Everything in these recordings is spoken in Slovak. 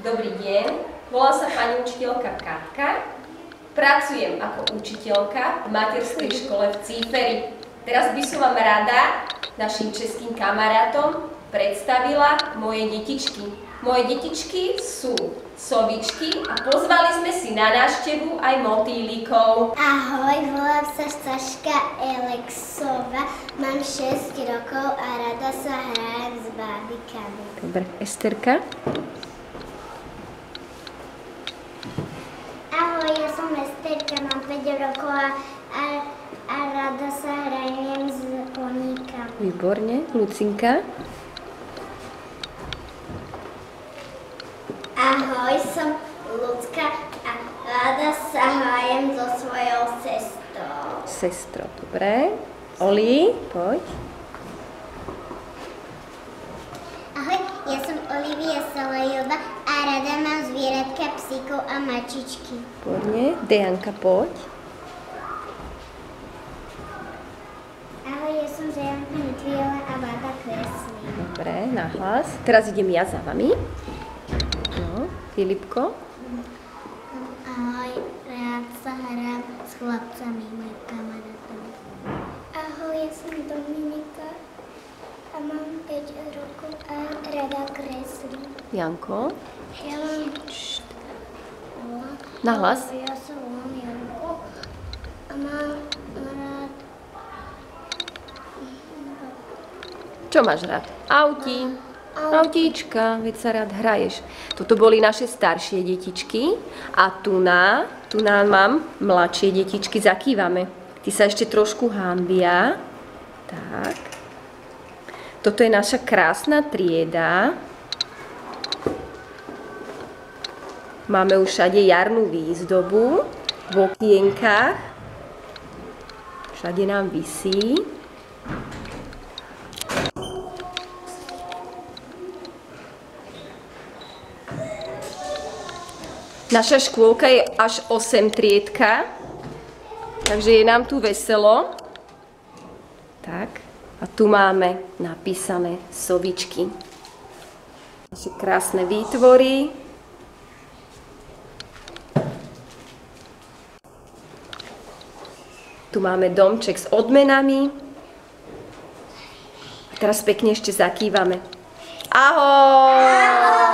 Dobrý deň, volám sa pani učiteľka Katka. Pracujem ako učiteľka v materskej škole v Cíferi. Teraz by som vám rada, našim českým kamarátom, predstavila moje detičky. Moje detičky sú sovičky a pozvali sme si na návštevu aj motýlikov. Ahoj, volám sa Saška Elexová, mám 6 rokov a rada sa hrajem s bábikami. Dobre, Esterka? Ahoj, ja som Esterka, mám 5 rokov a rada sa hrajem s koníkami. Výborne. Lucinka? Ahoj, som Lucka a rada sa hrajem so svojou sestrou. Sestro, dobre. Oli, poď. Ahoj, ja som Olivia Salajová a rada mám zvieratka, psíkov a mačičky. Výborne. Dejanka, poď. Ahoj, ja som Dejanka Netviela a rada kreslím. Dobre, nahlas. Teraz idem ja za vami. No, Filipko. Ahoj, rád sa hrám s chlapcami, mojim kamarátmi. Ahoj, ja som Dominika a mám 5 rokov a rada kreslím. Janko. Ja mám... Nahlas. Ja sa volám Janko a mám rád... Čo máš rád? Auti. Autíčka, veď sa rád hraješ. Toto boli naše staršie detičky a tu mám mladšie detičky, zakývame. Tí sa ešte trošku hanbia. Tak. Toto je naša krásna trieda. Máme už všade jarnú výzdobu v okienkách. Všade nám visí. Naša škôlka je až 8 triedka, takže je nám tu veselo. Tak, a tu máme napísané sovičky. Naše krásne výtvory. Tu máme domček s odmenami. A teraz pekne ešte zakývame. Ahoj!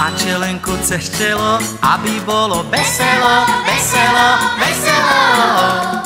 A čelenku cez čelo, aby bolo veselo, veselo, veselo.